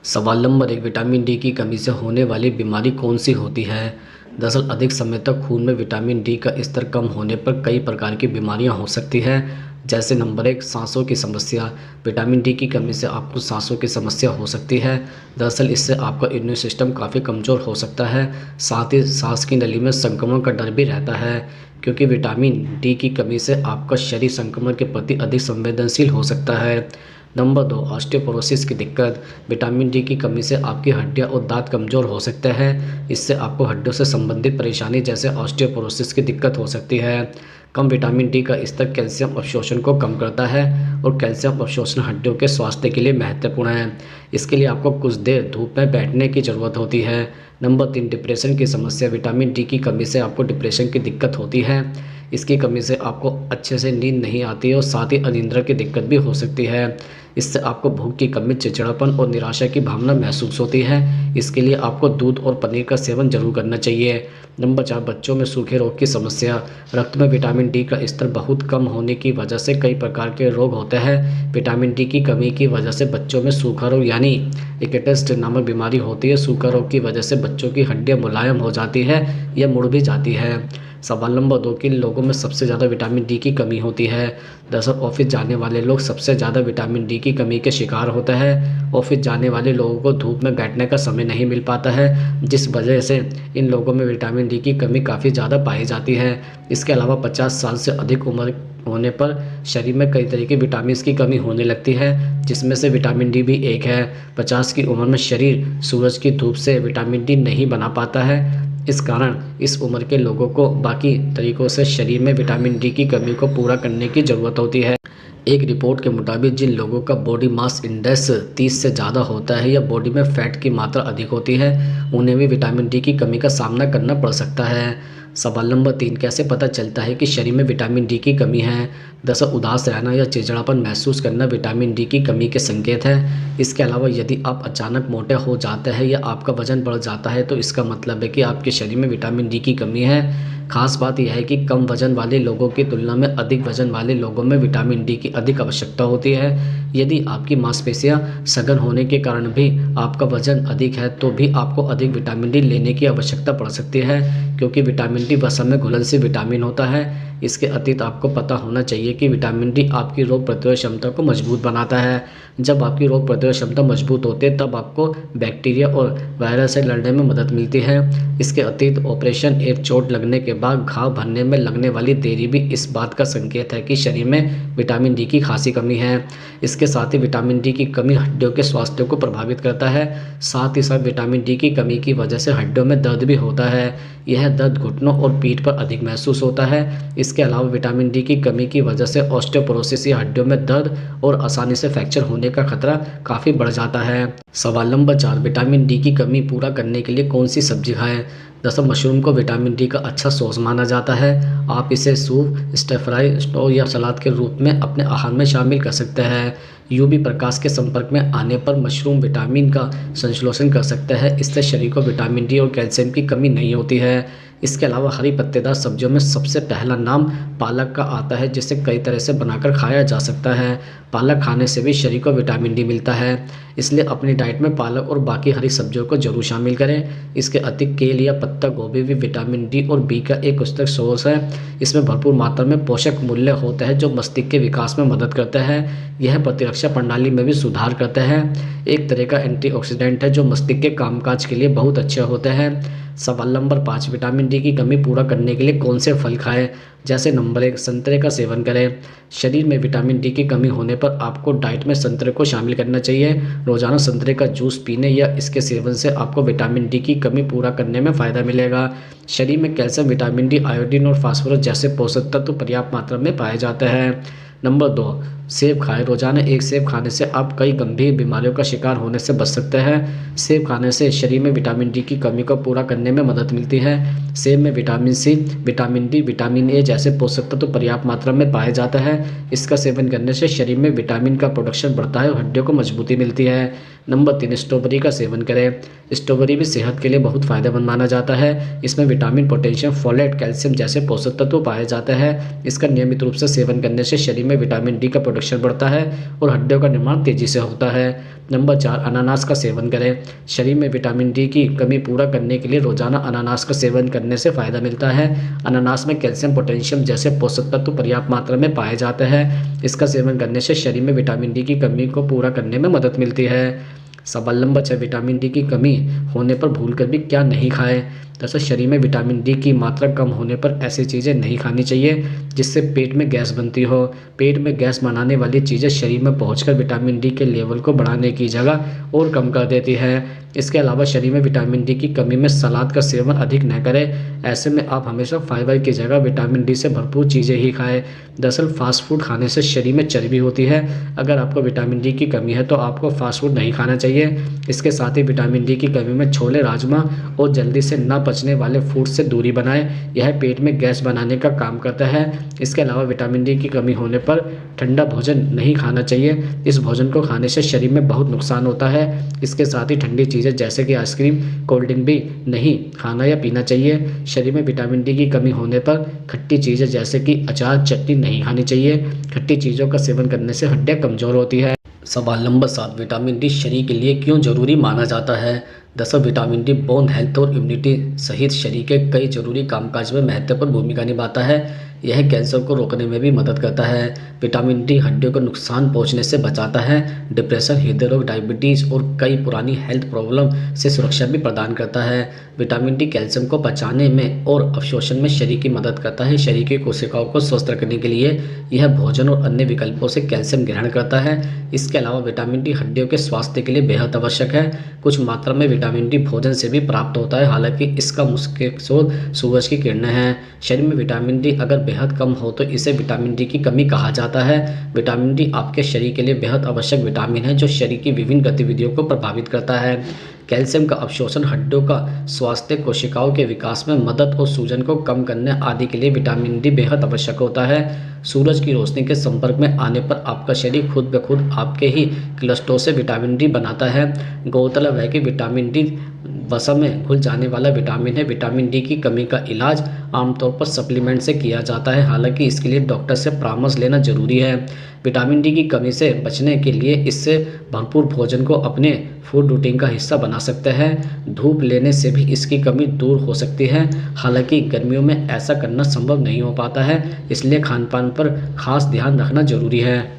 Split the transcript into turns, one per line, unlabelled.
सवाल number 1, vitamin D की कमी से होने वाली बीमारी कौन सी होती है? दरअसल अधिक समय तक खून में विटामिन डी का स्तर कम होने पर कई प्रकार की बीमारियां हो सकती हैं। जैसे नंबर 1, सांसों की समस्या। विटामिन डी की कमी से आपको सांसों की समस्या हो सकती है। दरअसल इससे आपका इम्यून सिस्टम काफ़ी कमज़ोर हो सकता है। साथ ही सांस की नली में संक्रमण का डर भी रहता है, क्योंकि विटामिन डी की कमी से आपका शरीर संक्रमण के प्रति अधिक संवेदनशील हो सकता है। नंबर 2, ऑस्टियोपोरोसिस की दिक्कत। विटामिन डी की कमी से आपकी हड्डियां और दांत कमज़ोर हो सकते हैं। इससे आपको हड्डियों से संबंधित परेशानी जैसे ऑस्टियोपोरोसिस की दिक्कत हो सकती है। कम विटामिन डी का स्तर कैल्शियम अवशोषण को कम करता है, और कैल्शियम अवशोषण हड्डियों के स्वास्थ्य के लिए महत्वपूर्ण है। इसके लिए आपको कुछ देर धूप में बैठने की ज़रूरत होती है। नंबर 3, डिप्रेशन की समस्या। विटामिन डी की कमी से आपको डिप्रेशन की दिक्कत होती है। इसकी कमी से आपको अच्छे से नींद नहीं आती है, और साथ ही अनिद्रा की दिक्कत भी हो सकती है। इससे आपको भूख की कमी, चिड़चिड़ापन और निराशा की भावना महसूस होती है। इसके लिए आपको दूध और पनीर का सेवन जरूर करना चाहिए। नंबर 4, बच्चों में सूखे रोग की समस्या। रक्त में विटामिन डी का स्तर बहुत कम होने की वजह से कई प्रकार के रोग होते हैं। विटामिन डी की कमी की वजह से बच्चों में सूखा रोग यानी इकेटस नामक बीमारी होती है। सूखा रोग की वजह से बच्चों की हड्डियां मुलायम हो जाती है या मुड़ भी जाती है। सवाल नंबर 2, किन लोगों में सबसे ज़्यादा विटामिन डी की कमी होती है? दरअसल ऑफिस जाने वाले लोग सबसे ज़्यादा विटामिन डी की कमी के शिकार होते हैं। ऑफिस जाने वाले लोगों को धूप में बैठने का समय नहीं मिल पाता है, जिस वजह से इन लोगों में विटामिन डी की कमी काफ़ी ज़्यादा पाई जाती है। इसके अलावा 50 साल से अधिक उम्र होने पर शरीर में कई तरह के विटामिन की कमी होने लगती है, जिसमें से विटामिन डी भी एक है। 50 की उम्र में शरीर सूरज की धूप से विटामिन डी नहीं बना पाता है। इस कारण इस उम्र के लोगों को बाकी तरीकों से शरीर में विटामिन डी की कमी को पूरा करने की ज़रूरत होती है। एक रिपोर्ट के मुताबिक जिन लोगों का बॉडी मास इंडेक्स 30 से ज़्यादा होता है या बॉडी में फैट की मात्रा अधिक होती है, उन्हें भी विटामिन डी की कमी का सामना करना पड़ सकता है। सवाल नंबर 3, कैसे पता चलता है कि शरीर में विटामिन डी की कमी है? दरअसल उदास रहना या चिड़चिड़ापन महसूस करना विटामिन डी की कमी के संकेत है। इसके अलावा यदि आप अचानक मोटे हो जाते हैं या आपका वजन बढ़ जाता है, तो इसका मतलब है कि आपके शरीर में विटामिन डी की कमी है। खास बात यह है कि कम वजन वाले लोगों की तुलना में अधिक वजन वाले लोगों में विटामिन डी की अधिक आवश्यकता होती है। यदि आपकी मांसपेशियां सघन होने के कारण भी आपका वजन अधिक है, तो भी आपको अधिक विटामिन डी लेने की आवश्यकता पड़ सकती है, क्योंकि विटामिन डी वसा में घुलनशील विटामिन होता है। इसके अतिरिक्त आपको पता होना चाहिए कि विटामिन डी आपकी रोग प्रतिरोधक क्षमता को मजबूत बनाता है। जब आपकी रोग प्रतिरोधक क्षमता मजबूत होती है, तब आपको बैक्टीरिया और वायरस से लड़ने में मदद मिलती है। इसके अतिरिक्त ऑपरेशन एक चोट लगने के बाद घाव भरने में लगने वाली देरी भी इस बात का संकेत है कि शरीर में विटामिन डी की खासी कमी है। इसके साथ ही विटामिन डी की कमी हड्डियों के स्वास्थ्य को प्रभावित करता है। साथ ही साथ विटामिन डी की कमी की वजह से हड्डियों में दर्द भी होता है। यह दर्द घुटनों और पीठ पर अधिक महसूस होता है। इसके अलावा विटामिन डी की कमी की वजह से ऑस्टियोपोरोसिस या हड्डियों में दर्द और आसानी से फ्रैक्चर होने का खतरा काफ़ी बढ़ जाता है। सवाल नंबर 4, विटामिन डी की कमी पूरा करने के लिए कौन सी सब्जी खाएं? दरअसल मशरूम को विटामिन डी का अच्छा सोर्स माना जाता है। आप इसे सूप, स्टर फ्राई, स्टो या सलाद के रूप में अपने आहार में शामिल कर सकते हैं। यूवी प्रकाश के संपर्क में आने पर मशरूम विटामिन का संश्लेषण कर सकते हैं। इससे शरीर को विटामिन डी और कैल्शियम की कमी नहीं होती है। इसके अलावा हरी पत्तेदार सब्जियों में सबसे पहला नाम पालक का आता है, जिसे कई तरह से बनाकर खाया जा सकता है। पालक खाने से भी शरीर को विटामिन डी मिलता है, इसलिए अपनी डाइट में पालक और बाकी हरी सब्जियों को जरूर शामिल करें। इसके अतिरिक्त केल या पत्ता गोभी भी विटामिन डी और बी का एक उत्कृष्ट सोर्स है। इसमें भरपूर मात्रा में पोषक मूल्य होते हैं जो मस्तिष्क के विकास में मदद करते हैं। यह प्रतिरक्षा प्रणाली में भी सुधार करते हैं। एक तरह का एंटीऑक्सीडेंट है जो मस्तिष्क के कामकाज के लिए बहुत अच्छे होते हैं। सवाल नंबर 5, विटामिन डी की कमी पूरा करने के लिए कौन से फल खाएं? जैसे नंबर 1, संतरे का सेवन करें। शरीर में विटामिन डी की कमी होने पर आपको डाइट में संतरे को शामिल करना चाहिए। रोजाना संतरे का जूस पीने या इसके सेवन से आपको विटामिन डी की कमी पूरा करने में फ़ायदा मिलेगा। शरीर में कैल्शियम, विटामिन डी, आयोडीन और फास्फोरस जैसे पोषक तत्व पर्याप्त मात्रा में पाए जाते हैं। नंबर 2, सेब खाएं। रोजाना एक सेब खाने से आप कई गंभीर बीमारियों का शिकार होने से बच सकते हैं। सेब खाने से शरीर में विटामिन डी की कमी को पूरा करने में मदद मिलती है। सेब में vitamin C, vitamin D, vitamin A जैसे पोषक तत्व पर्याप्त मात्रा में पाया जाता है। इसका सेवन करने से शरीर में विटामिन का प्रोडक्शन बढ़ता है और हड्डियों को मजबूती मिलती है। नंबर 3, स्ट्रॉबेरी का सेवन करें। स्ट्रॉबेरी भी सेहत के लिए बहुत फायदेमंद माना जाता है। इसमें विटामिन, पोटेशियम, फोलेट, कैल्शियम जैसे पोषक तत्व पाए जाते हैं। इसका नियमित रूप से सेवन करने से शरीर में विटामिन डी का प्रोडक्शन बढ़ता है और हड्डियों का निर्माण तेज़ी से होता है। नंबर 4, अनानास का सेवन करें। शरीर में विटामिन डी की कमी पूरा करने के लिए रोजाना अनानास का सेवन करने से फ़ायदा मिलता है। अनानास में कैल्शियम, पोटेशियम जैसे पोषक तत्व पर्याप्त मात्रा में पाए जाते हैं। इसका सेवन करने से शरीर में विटामिन डी की कमी को पूरा करने में मदद मिलती है। सवाल नंबर 6, विटामिन डी की कमी होने पर भूलकर भी क्या नहीं खाएं। दरअसल शरीर में विटामिन डी की मात्रा कम होने पर ऐसी चीज़ें नहीं खानी चाहिए जिससे पेट में गैस बनती हो। पेट में गैस बनाने वाली चीज़ें शरीर में पहुंचकर विटामिन डी के लेवल को बढ़ाने की जगह और कम कर देती है। इसके अलावा शरीर में विटामिन डी की कमी में सलाद का सेवन अधिक न करें। ऐसे में आप हमेशा फाइबर की जगह विटामिन डी से भरपूर चीज़ें ही खाएं। दरअसल फास्ट फूड खाने से शरीर में चर्बी होती है। अगर आपको विटामिन डी की कमी है तो आपको फास्ट फूड नहीं खाना चाहिए। इसके साथ ही विटामिन डी की कमी में छोले, राजमा और जल्दी से न पचने वाले फूड से दूरी बनाएं। यह पेट में गैस बनाने का काम करता है। इसके अलावा विटामिन डी की कमी होने पर ठंडा भोजन नहीं खाना चाहिए। इस भोजन को खाने से शरीर में बहुत नुकसान होता है। इसके साथ ही ठंडी चीज़ें जैसे कि आइसक्रीम, कोल्ड ड्रिंक भी नहीं खाना या पीना चाहिए। शरीर में विटामिन डी की कमी होने पर खट्टी चीज़ें जैसे कि अचार, चटनी नहीं खानी चाहिए। खट्टी चीज़ों का सेवन करने से हड्डियाँ कमज़ोर होती है। सवाल नंबर 7, विटामिन डी शरीर के लिए क्यों जरूरी माना जाता है। दरअसल विटामिन डी बोन हेल्थ और इम्यूनिटी सहित शरीर के कई जरूरी कामकाज में महत्वपूर्ण भूमिका निभाता है। यह कैंसर को रोकने में भी मदद करता है। विटामिन डी हड्डियों को नुकसान पहुंचने से बचाता है। डिप्रेशन, हृदय रोग, डायबिटीज़ और कई पुरानी हेल्थ प्रॉब्लम से सुरक्षा भी प्रदान करता है। विटामिन डी कैल्शियम को पचाने में और अवशोषण में शरीर की मदद करता है। शरीर की कोशिकाओं को स्वस्थ रखने के लिए यह भोजन और अन्य विकल्पों से कैल्शियम ग्रहण करता है। इसके अलावा विटामिन डी हड्डियों के स्वास्थ्य के लिए बेहद आवश्यक है। कुछ मात्रा में विटामिन डी भोजन से भी प्राप्त होता है, हालांकि इसका मुख्य स्रोत सूरज की किरणें हैं। शरीर में विटामिन डी अगर बेहद कम हो तो इसे विटामिन डी की कमी कहा जाता है। विटामिन डी आपके शरीर के लिए बेहद आवश्यक विटामिन है जो शरीर की विभिन्न गतिविधियों को प्रभावित करता है। कैल्शियम का अवशोषण, हड्डियों का स्वास्थ्य, कोशिकाओं के विकास में मदद और सूजन को कम करने आदि के लिए विटामिन डी बेहद आवश्यक होता है। सूरज की रोशनी के संपर्क में आने पर आपका शरीर खुद ब खुद आपके ही क्लस्टरों से विटामिन डी बनाता है। गौरतलब है कि विटामिन डी वसा में घुल जाने वाला विटामिन है। विटामिन डी की कमी का इलाज आमतौर पर सप्लीमेंट से किया जाता है, हालांकि इसके लिए डॉक्टर से परामर्श लेना जरूरी है। विटामिन डी की कमी से बचने के लिए इससे भरपूर भोजन को अपने फूड रूटीन का हिस्सा बना सकते हैं। धूप लेने से भी इसकी कमी दूर हो सकती है, हालांकि गर्मियों में ऐसा करना संभव नहीं हो पाता है, इसलिए खान पान पर खास ध्यान रखना जरूरी है।